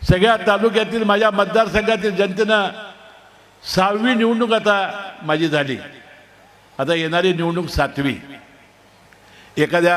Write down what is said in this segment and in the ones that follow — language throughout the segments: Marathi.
सगळ्या तालुक्यातील माझ्या मतदारसंघातील जनतेनं 6वी निवडणूक आता माझी झाली. आता येणारी निवडणूक 7वी. एखाद्या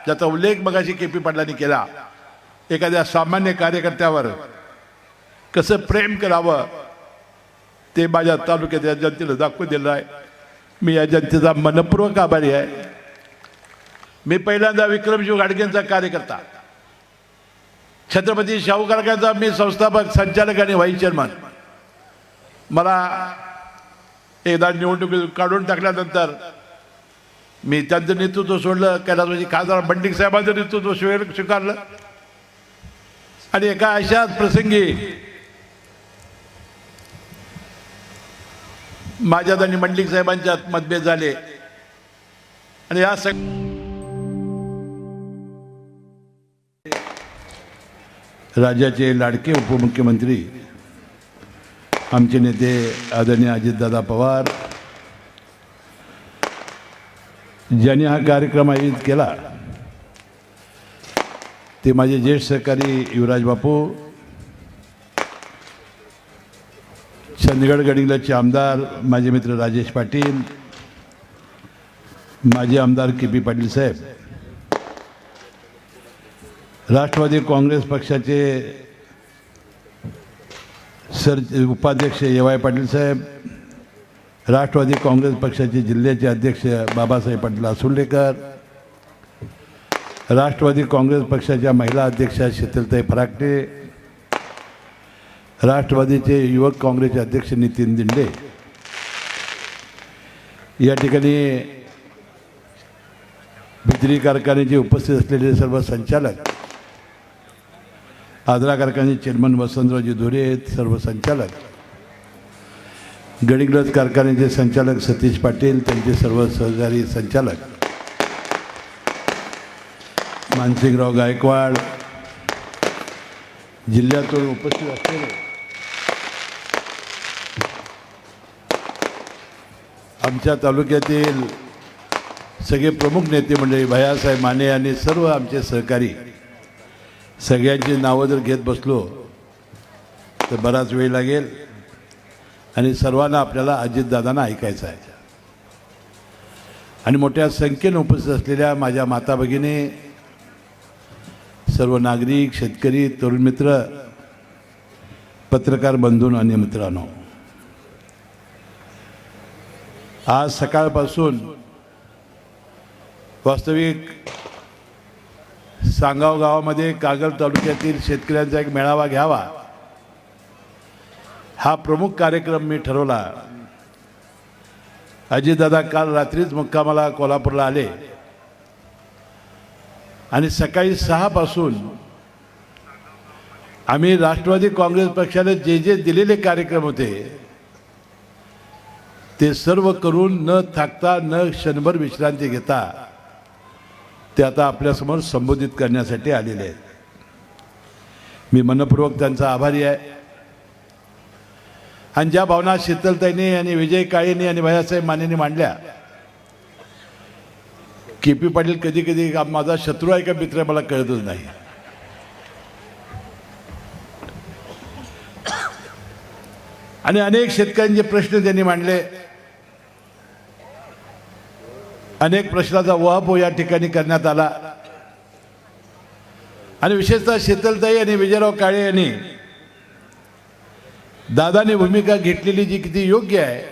ज्याचा उल्लेख मगाशी के.पी. पाटलांनी केला, एखाद्या सामान्य कार्यकर्त्यावर कसं प्रेम करावं ते माझ्या तालुक्याच्या जनतेला दाखवून दिलं आहे. मी या जनतेचा मनपूर्वक आभारी आहे. मी पहिल्यांदा विक्रमशिव घाडगेंचा कार्यकर्ता, छत्रपती शाहू महाराजांचा मी संस्थापक, संचालक आणि व्हाईस चेअरमन. मला एकदा निवडणुकीत काढून टाकल्यानंतर मी त्यांचं नेतृत्व सोडलं, कैलासवासी खासदार बंटी साहेबांचं नेतृत्व स्वीकारलं. आणि एका अशाच प्रसंगी माझ्यात आणि मंडलिक साहेबांच्यात मतभेद झाले. आणि या राज्याचे लाडके उपमुख्यमंत्री आमचे नेते आदरणीय अजितदादा पवार ज्यांनी हा कार्यक्रम आयोजित केला ते माझे ज्येष्ठ सहकारी युवराज बापू, चंदगड गडिंग्लजचे आमदार माझे मित्र राजेश पाटील, माजी आमदार के.पी. पाटील साहेब, राष्ट्रवादी काँग्रेस पक्षाचे उपाध्यक्ष ए.वाय. पाटील साहेब, राष्ट्रवादी काँग्रेस पक्षाचे जिल्ह्याचे अध्यक्ष बाबासाहेब पाटील आसुर्लेकर, राष्ट्रवादी काँग्रेस पक्षाच्या महिला अध्यक्षा शीतलताई फराकटे, राष्ट्रवादीचे युवक काँग्रेसचे अध्यक्ष नितीन दिंडे, या ठिकाणी बिजली कारखान्याचे उपस्थित असलेले सर्व संचालक, आजरा कारखान्याचे चेअरमन वसंतरावजी धुरे, सर्व संचालक, गडिंग्लज कारखान्याचे संचालक सतीश पाटील, त्यांचे सर्व सहकारी संचालक, मानसिंगराव गायकवाड, जिल्ह्यातून उपस्थित असलेले आमच्या तालुक्यातील सगळे प्रमुख नेते मंडळी, भैयासाहेब माने आणि सर्व आमचे सहकारी, सगळ्यांची नावं जर घेत बसलो तर बराच वेळ लागेल आणि सर्वांना आपल्याला अजितदादांना ऐकायचं आहे. आणि मोठ्या संख्येने उपस्थित असलेल्या माझ्या माता भगिनी, सर्व नागरिक, शेतकरी, तरुण मित्र, पत्रकार बंधू आणि मित्रांनो, आज सकाळपासून वास्तविक सांगाव गावामध्ये कागल तालुक्यातील शेतकऱ्यांचा एक मेळावा घ्यावा हा प्रमुख कार्यक्रम मी ठरवला. अजितदादा काल रात्रीच मुक्कामाला कोल्हापूरला आले आणि सकाळी 6 पासून आम्ही राष्ट्रवादी काँग्रेस पक्षाने जे जे दिलेले कार्यक्रम होते ते सर्व करून न थाकता न क्षणभर विश्रांती घेता ते आता आपल्यासमोर संबोधित करण्यासाठी आलेले आहेत. मी मनपूर्वक त्यांचा आभारी आहे. आणि ज्या भावना शीतलताईंनी आणि विजय काळेंनी आणि भैयासाहेब मानेंनी मांडल्या, के.पी. पाटील कधी कधी माझा शत्रू आहे का मित्र मला कळतच नाही. आणि अनेक शेतकऱ्यांचे प्रश्न त्यांनी मांडले, अनेक प्रश्नाचा उहापोह या ठिकाणी करण्यात आला. आणि विशेषतः शीतलताई आणि विजयराव काळे यांनी दादानी भूमिका घेतलेली जी किती योग्य आहे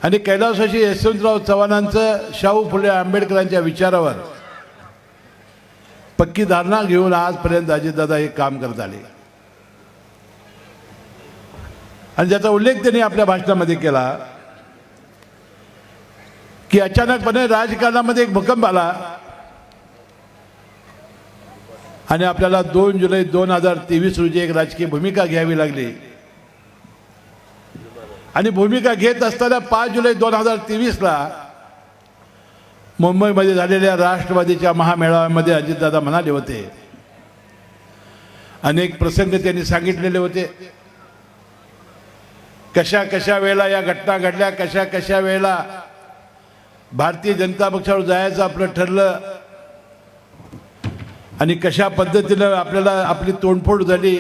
आणि कैलासवासी यशवंतराव चव्हाणांचं शाहू फुले आंबेडकरांच्या विचारावर पक्की धारणा घेऊन आजपर्यंत अजितदादा हे काम करत आले. आणि ज्याचा उल्लेख त्यांनी आपल्या भाषणामध्ये केला की अचानकपणे राजकारणामध्ये एक भूकंप आला आणि आपल्याला 2 जुलै 2023 रोजी एक राजकीय भूमिका घ्यावी लागली. आणि भूमिका घेत असताना 5 जुलै 2023ला मुंबईमध्ये झालेल्या राष्ट्रवादीच्या महामेळाव्यामध्ये अजितदादा म्हणाले होते, अनेक प्रसंग त्यांनी सांगितलेले होते, कशा कशा वेळेला या घटना घडल्या, कशा कशा वेळेला भारतीय जनता पक्षावर जायचं आपलं ठरलं आणि कशा पद्धतीनं आपल्याला आपली तोडफोड झाली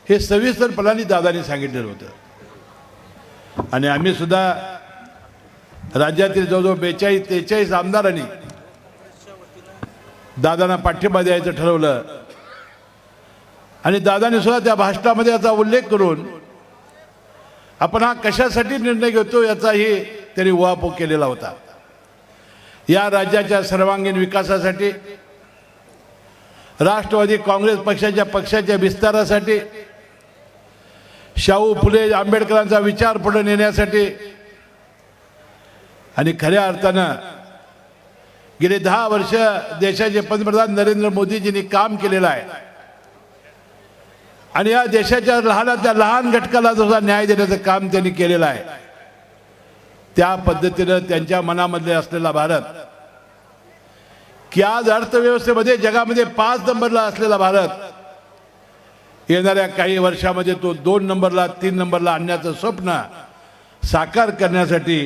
हे सविस्तरपणाने दादांनी सांगितलेलं होतं. आणि आम्ही सुद्धा राज्यातील जवळजवळ 42-43 आमदारांनी दादांना पाठिंबा द्यायचं ठरवलं. आणि दादांनी सुद्धा त्या भाषणामध्ये याचा उल्लेख करून आपण हा कशासाठी निर्णय घेतो याचाही त्यांनी उहापोह केलेला होता. या राज्याच्या सर्वांगीण विकासासाठी, राष्ट्रवादी काँग्रेस पक्षाच्या विस्तारासाठी, शाहू फुले आंबेडकरांचा विचार पुढे नेण्यासाठी आणि खऱ्या अर्थानं गेले 10 वर्ष देशाचे पंतप्रधान नरेंद्र मोदीजींनी काम केलेलं आहे. आणि या देशाच्या लहानातल्या लहान घटकाला जसा न्याय देण्याचं काम त्यांनी केलेलं आहे. त्या पद्धतीनं त्यांच्या मनामध्ये असलेला भारत, की आज अर्थव्यवस्थेमध्ये जगामध्ये 5 नंबरला असलेला भारत येणाऱ्या काही वर्षामध्ये तो 2 नंबरला 3 नंबरला आणण्याचं स्वप्न साकार करण्यासाठी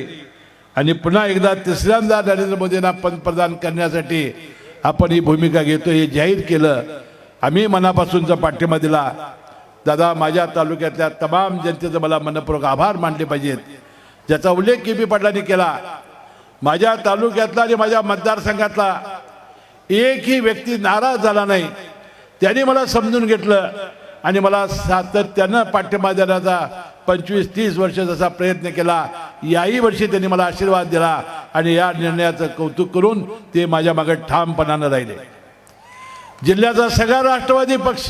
आणि पुन्हा एकदा तिसऱ्यांदा नरेंद्र मोदींना पंतप्रधान करण्यासाठी आपण ही भूमिका घेतो हे जाहीर केलं. आम्ही मनापासूनचा पाठिंबा दिला. दादा, माझ्या तालुक्यातल्या तमाम जनतेचं मला मनपूर्वक आभार मानले पाहिजेत, ज्याचा उल्लेख के.पी. पाटलांनी केला. माझ्या तालुक्यातला आणि माझ्या मतदारसंघातला एकही व्यक्ती नाराज झाला नाही. त्यांनी मला समजून घेतलं आणि मला सातत्यानं पाठिंबा देण्याचा 25-30 वर्ष जसा प्रयत्न केला, याही वर्षी त्यांनी मला आशीर्वाद दिला आणि या निर्णयाचं कौतुक करून ते माझ्या मागे ठामपणानं राहिले. जिल्ह्याचा सगळा राष्ट्रवादी पक्ष,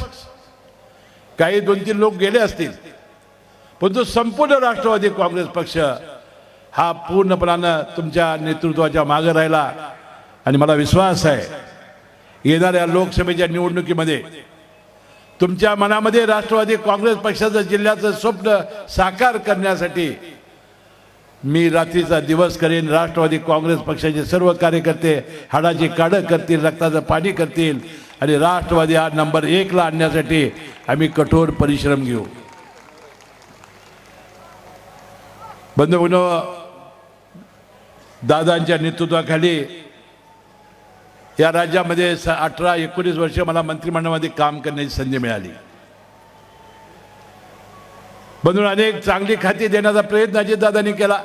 काही 2-3 लोक गेले असतील, परंतु संपूर्ण राष्ट्रवादी काँग्रेस पक्ष हा पूर्णपणानं तुमच्या नेतृत्वाच्या मागे राहिला. आणि मला विश्वास आहे येणाऱ्या लोकसभेच्या निवडणुकीमध्ये तुमच्या मनामध्ये राष्ट्रवादी काँग्रेस पक्षाचं जिल्ह्याचं स्वप्न साकार करण्यासाठी मी रात्रीचा दिवस करेन. राष्ट्रवादी काँग्रेस पक्षाचे सर्व कार्यकर्ते हाडाची काढं करतील, रक्ताचं पाणी करतील आणि राष्ट्रवादी हा नंबर 1 ला आणण्यासाठी आम्ही कठोर परिश्रम घेऊ. बंधुभगिनींनो, दादांच्या नेतृत्वाखाली या राज्यामध्ये 18-19 वर्ष मला मंत्रिमंडळामध्ये काम करण्याची संधी मिळाली. बंधूंनो, अनेक चांगली खाती देण्याचा प्रयत्न अजितदादांनी केला.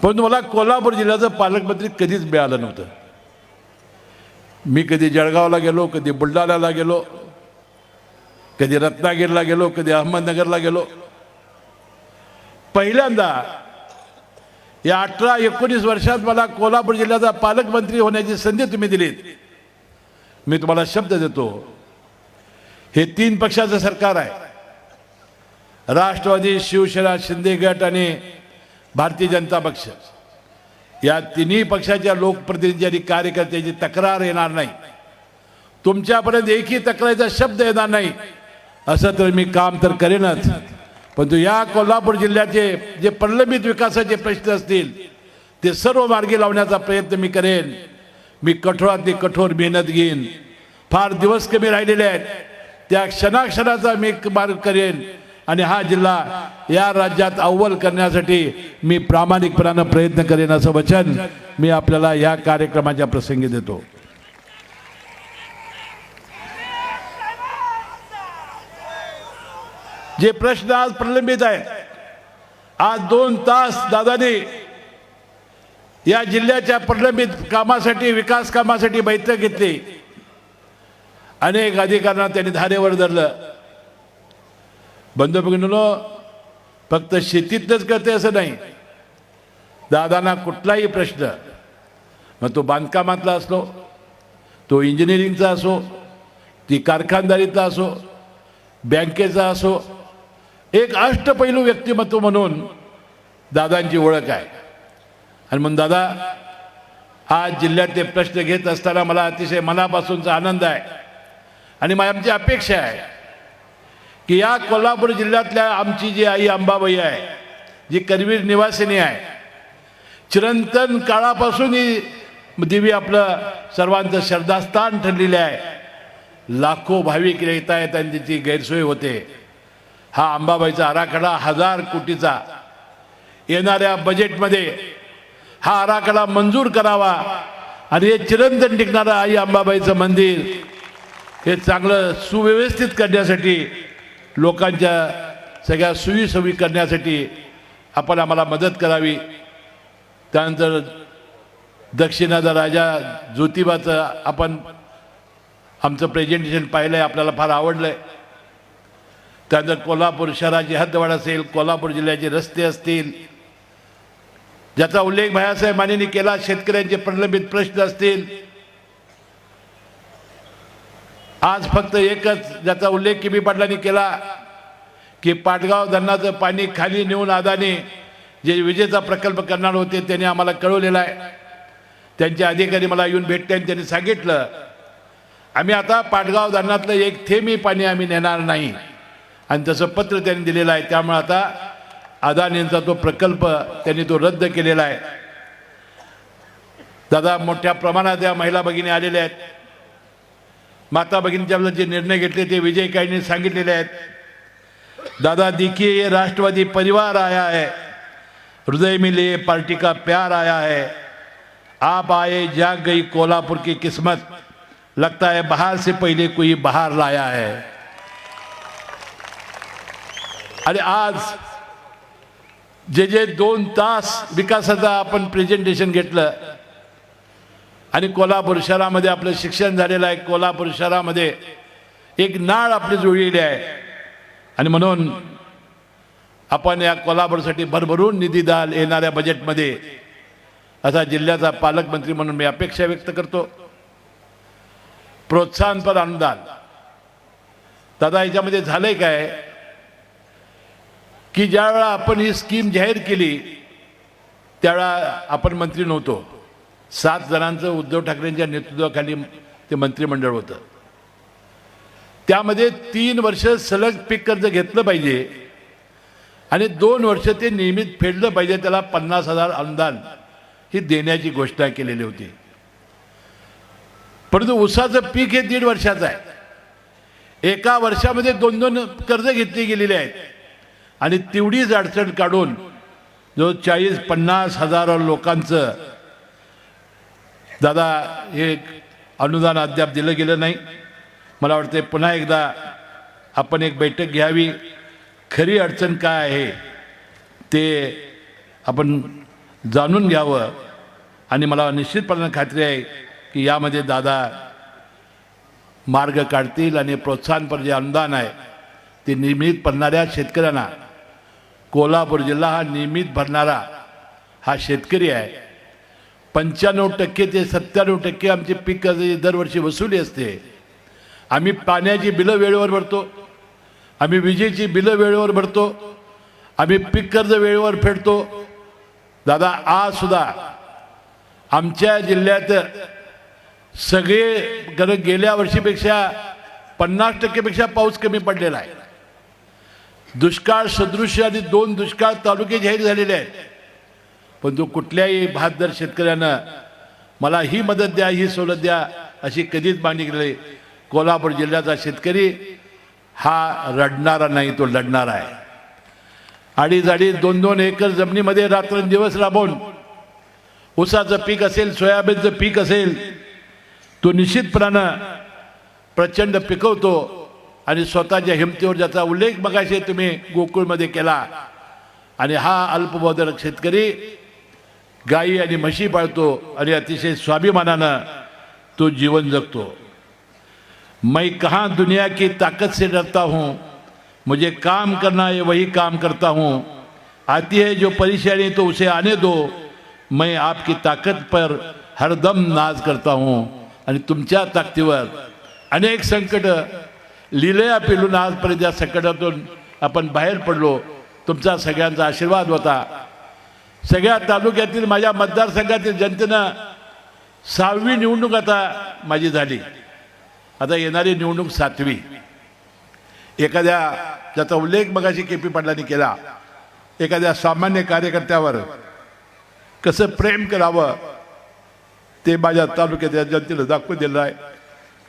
पण मला कोल्हापूर जिल्ह्याचं पालकमंत्री कधीच मिळालं नव्हतं. मी कधी जळगावला गेलो, कधी बुलढाण्याला गेलो, कधी रत्नागिरीला गेलो, कधी अहमदनगरला गेलो. पहिल्यांदा या 18-19 वर्षात मला कोल्हापूर जिल्ह्याचा पालकमंत्री होण्याची संधी तुम्ही दिलीत. मी तुम्हाला शब्द देतो, हे 3 पक्षाचं सरकार आहे. राष्ट्रवादी, शिवसेना, शिंदे गट आणि भारतीय जनता पक्ष, या तिन्ही पक्षाच्या लोकप्रतिनिधी आणि कार्यकर्त्याची तक्रार येणार नाही. तुमच्यापर्यंत एकही तक्रारीचा शब्द येणार नाही. असं तर मी काम तर करेनच, परंतु या कोल्हापूर जिल्ह्याचे जे प्रलंबित विकासाचे प्रश्न असतील ते सर्व मार्गी लावण्याचा प्रयत्न मी करेन. मी कठोरातली कठोर मेहनत घेईन. फार दिवस कमी राहिलेले आहेत, त्या क्षणाक्षणाचा मी मार्ग करेन आणि हा जिल्हा या राज्यात अव्वल करण्यासाठी मी प्रामाणिकपणानं प्रयत्न करेन, असं वचन मी आपल्याला या कार्यक्रमाच्या प्रसंगी देतो. जे प्रश्न आज प्रलंबित आहेत, आज 2 तास दादांनी या जिल्ह्याच्या प्रलंबित कामासाठी, विकास कामासाठी बैठक घेतली. अनेक अधिकाऱ्यांना त्यांनी धारेवर धरलं. बंधू भगिनींनो, फक्त शेतीतच करते असं नाही. दादांना कुठलाही प्रश्न, मग तो बांधकामातला असो, तो इंजिनिअरिंगचा असो, ती कारखानदारीतला असो, बँकेचा असो, एक अष्टपैलू व्यक्तिमत्व म्हणून दादांची ओळख आहे. आणि म्हणून दादा, आज जिल्ह्यातले प्रश्न घेत असताना मला अतिशय मनापासूनचा आनंद आहे. आणि आमची अपेक्षा आहे की या कोल्हापूर जिल्ह्यातल्या आमची जी आई अंबाबाई आहे, जी करवीर निवासिनी आहे, चिरंतन काळापासून ही देवी आपलं सर्वांचं श्रद्धास्थान ठरलेले आहे. लाखो भाविक येत आहेत आणि त्याची गैरसोय होते. हा अंबाबाईचा आराखडा 1000 कोटीचा येणाऱ्या बजेटमध्ये हा आराखडा मंजूर करावा आणि हे चिरंतन टिकणारं आई अंबाबाईचं मंदिर हे चांगलं सुव्यवस्थित करण्यासाठी, लोकांच्या सगळ्या सोयीसोयी करण्यासाठी आपण आम्हाला मदत करावी. त्यानंतर दक्षिणाचा राजा ज्योतिबाचं आपण आमचं प्रेझेंटेशन पाहिलं आहे, आपल्याला फार आवडलं आहे. त्यानंतर कोल्हापूर शहराची हद्दवाढ असेल, कोल्हापूर जिल्ह्याचे रस्ते असतील, ज्याचा उल्लेख भैयासाहेब मानेंनी केला, शेतकऱ्यांचे प्रलंबित प्रश्न असतील. आज फक्त एकच ज्याचा उल्लेख किबी पाटलांनी केला की पाटगाव धरणाचं पाणी खाली नेऊन अदानी जे विजेचा प्रकल्प करणार होते त्यांनी आम्हाला कळवलेलं आहे. त्यांचे अधिकारी मला येऊन भेटले आणि त्यांनी सांगितलं आम्ही आता पाटगाव धरणातलं एक थेंबही पाणी आम्ही नेणार नाही, आणि तसं पत्र त्यांनी दिलेलं आहे. त्यामुळे आता अदानींचा तो प्रकल्प त्यांनी तो रद्द केलेला आहे. दादा मोठ्या प्रमाणात या महिला भगिनी आलेल्या आहेत. माता भगिनीच्या जे निर्णय घेतले ते विजय काहींनी सांगितलेले आहेत. दादा देखिए ये राष्ट्रवादी परिवार आया है, हृदय में लिए पार्टी का प्यार आया है. आप आए जाग गई कोल्हापुर की किस्मत, लगता है बाहर से पहले कोई बाहर लाया है. आणि आज जे 2 तास विकासाचं आपण प्रेझेंटेशन घेतलं आणि कोल्हापूर शहरामध्ये आपलं शिक्षण झालेलं आहे, कोल्हापूर शहरामध्ये एक नाळ आपली जुळलेली आहे. आणि म्हणून आपण या कोल्हापूरसाठी भरभरून निधी द्याल येणाऱ्या बजेटमध्ये, असा जिल्ह्याचा पालकमंत्री म्हणून मी अपेक्षा व्यक्त करतो. प्रोत्साहनपर अनुदान दादा याच्यामध्ये झालंय काय की ज्यावेळा आपण ही स्कीम जाहीर केली त्यावेळा आपण मंत्री नव्हतो. 7 जणांचं उद्धव ठाकरेंच्या नेतृत्वाखाली ते मंत्रिमंडळ होतं. त्यामध्ये 3 वर्ष सलग पीक कर्ज घेतलं पाहिजे आणि 2 वर्ष ते नियमित फेडलं पाहिजे. त्याला 50,000 अनुदान ही देण्याची घोषणा केलेली होती. परंतु ऊसाचं पीक हे 1.5 वर्षाचं आहे. एका वर्षामध्ये 2 कर्ज घेतली गेलेली आहेत आणि तेवढीच अडचण काढून जो 40-50 हजार लोकांचं दादा हे अनुदान अद्याप दिलं गेलं नाही. मला वाटते पुन्हा एकदा आपण एक बैठक घ्यावी, खरी अडचण काय आहे ते आपण जाणून घ्यावं. आणि मला निश्चितपणे खात्री आहे की यामध्ये दादा मार्ग काढतील आणि प्रोत्साहनपर जे अनुदान आहे ते नियमित भरणाऱ्या शेतकऱ्यांना, कोल्हापूर जिल्हा हा नियमित भरणारा हा शेतकरी आहे. 95% ते 97% आमची पीक कर्ज दरवर्षी वसुली असते. आम्ही पाण्याची बिलं वेळेवर भरतो, आम्ही विजेची बिलं वेळेवर भरतो, आम्ही पीक कर्ज वेळेवर फेडतो. दादा आज सुद्धा आमच्या जिल्ह्यात सगळे गेल्या वर्षीपेक्षा 50% पेक्षा पाऊस कमी पडलेला आहे. दुष्काळ सदृश आणि 2 दुष्काळ तालुके जाहीर झालेले आहेत. पण तो कुठल्याही बहादर शेतकऱ्यानं मला ही मदत द्या, ही सवलत द्या अशी कधीच मागणी केली. कोल्हापूर जिल्ह्याचा शेतकरी हा रडणारा नाही, तो लढणारा आहे. 2.5 2 एकर जमिनीमध्ये रात्रंदिवस राबून ऊसाचं पीक असेल, सोयाबीनचं पीक असेल, तो निश्चितपणानं प्रचंड पिकवतो. आणि स्वतःच्या हिमतीवर ज्याचा उल्लेख मगाशी तुम्ही गोकुळमध्ये केला. आणि हा अल्पभूधारक शेतकरी गायी आणि म्हशी पाळतो आणि अतिशय स्वाभिमानानं तो जीवन जगतो. मैं कहाँ दुनिया की ताकत से डरता हूँ, मुझे काम करना है वही काम करता हूँ. आती है जो परेशानी तो उसे आने दो, मैं आपकी ताकत पर हरदम नाज करता हूँ. आणि तुमच्या ताकदीवर अनेक संकट लिलया पेलून आजपर्यंत या संकटातून आपण बाहेर पडलो. तुमचा सगळ्यांचा आशीर्वाद होता. सगळ्या तालुक्यातील माझ्या मतदारसंघातील जनतेनं 6वी निवडणूक आता माझी झाली. आता येणारी निवडणूक 7वी. एखाद्या ज्याचा उल्लेख मगाशी KP पाटलांनी केला, एखाद्या सामान्य कार्यकर्त्यावर कसं प्रेम करावं ते माझ्या तालुक्याच्या जनतेला दाखवून दिलं आहे.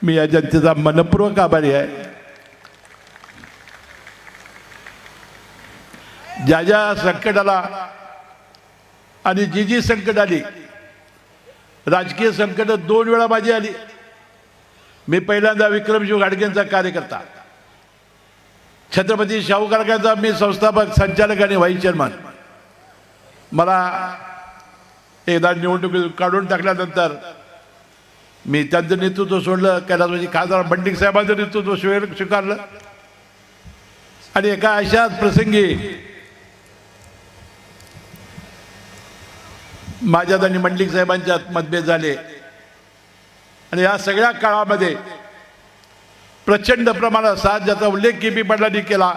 मी या जनतेचा मनपूर्वक आभारी आहे. ज्या ज्या संकटाला आणि जी संकट आली राजकीय संकट 2 वेळा माझी आली. मी पहिल्यांदा विक्रमशिव घाडगेंचा कार्यकर्ता, छत्रपती शाहू कारखान्याचा मी संस्थापक, संचालक आणि व्हाईस चेअरमन. मला एकदा निवडणुकीत काढून टाकल्यानंतर मी त्यांचं नेतृत्व सोडलं, कैलासवासी खासदार बंडिंग साहेबांचं नेतृत्व स्वीकारलं. आणि एका अशाच प्रसंगी माझ्यात आणि बंडिंग साहेबांच्यात मतभेद झाले. आणि या सगळ्या काळामध्ये प्रचंड प्रमाणात साथ, ज्याचा उल्लेख के पी पाटलांनी केला,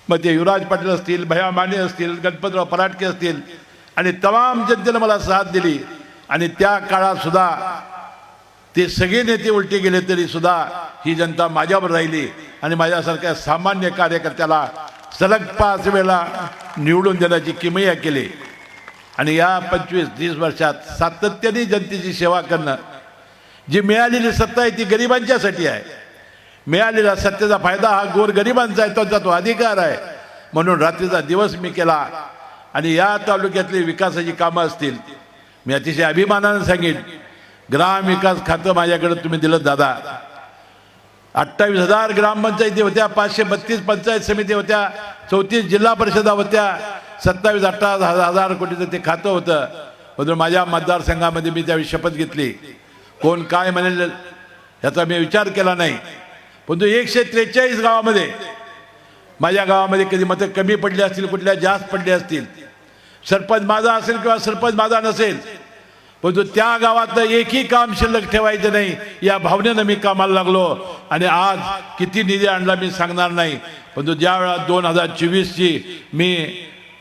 मग ते युवराज पाटील असतील, भैया माने असतील, गणपतराव पराटके असतील, आणि तमाम जनतेनं मला साथ दिली. आणि त्या काळात सुद्धा ते सगळे नेते उलटे गेले तरी सुद्धा ही जनता माझ्यावर राहिली आणि माझ्यासारख्या सामान्य कार्यकर्त्याला सलग 5 वेळा निवडून देण्याची किमया केली. आणि या 25-30 वर्षात सातत्याने जनतेची सेवा करणं, जी मिळालेली सत्ता आहे ती गरिबांच्यासाठी आहे. मिळालेला सत्तेचा फायदा हा गोरगरिबांचा आहे, त्यांचा तो अधिकार आहे. म्हणून रात्रीचा दिवस मी केला. आणि या तालुक्यातली विकासाची कामं असतील, मी अतिशय अभिमानानं सांगेन, ग्रामविकास खातं माझ्याकडे तुम्ही दिलं दादा. 28,000 ग्रामपंचायती होत्या, 532 पंचायत समिती होत्या, 34 जिल्हा परिषदा होत्या, 27-28 कोटीचं ते खातं होतं. म्हणून माझ्या मतदारसंघामध्ये मी त्यावेळी शपथ घेतली. कोण काय म्हणेल याचा मी विचार केला नाही. परंतु 143 गावामध्ये, माझ्या गावामध्ये कधी मतं कमी पडली असतील, कुठल्या जास्त पडली असतील, सरपंच माझा असेल किंवा सरपंच माझा नसेल, परंतु त्या गावातलं एकही काम शिल्लक ठेवायचं नाही या भावनेनं मी कामाला लागलो. आणि आज किती निधी आणला मी सांगणार नाही, परंतु ज्या वेळा 2024ची मी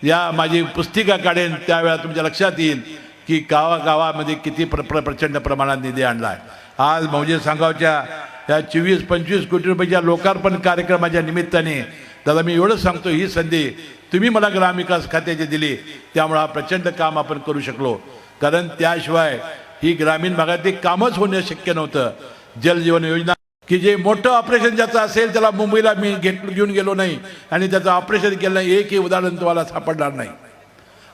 या माझी पुस्तिका काढेन त्यावेळा तुमच्या लक्षात येईल की गावागावामध्ये किती प्रचंड प्रमाणात निधी आणला आहे. आज मौजे सांगावच्या या 24-25 कोटी रुपयाच्या लोकार्पण कार्यक्रमाच्या निमित्ताने दादा मी एवढंच सांगतो, ही संधी तुम्ही मला ग्रामविकास खात्याची दिली, त्यामुळे हा प्रचंड काम आपण करू शकलो. कारण त्याशिवाय ही ग्रामीण भागातली कामच होणं शक्य नव्हतं. जलजीवन योजना की जे मोठं ऑपरेशन ज्याचं असेल त्याला मुंबईला मी घेऊन गेलो नाही आणि त्याचं ऑपरेशन केलं नाही, एकही उदाहरण तुम्हाला सापडणार नाही.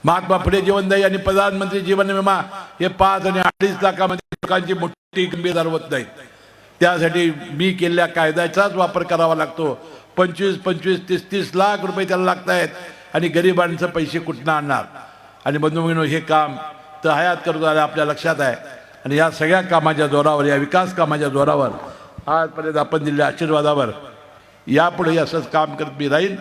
महात्मा फुले जीवनदायी आणि प्रधानमंत्री जीवन विमा हे 5 आणि 2.5 लाखामध्ये लोकांची मोठी गंभीर होत नाहीत. त्यासाठी मी केलेल्या कायद्याचाच वापर करावा लागतो. 25-25, 30-30 लाख रुपये त्याला लागत आहेत आणि गरिबांचं पैसे कुठनं आणणार. आणि बंधू हे काम तर हयात करतो आपल्या लक्षात आहे. आणि या सगळ्या कामाच्या जोरावर, या विकास कामाच्या जोरावर आजपर्यंत आपण दिलेल्या आशीर्वादावर यापुढे असंच काम करत मी राहीन.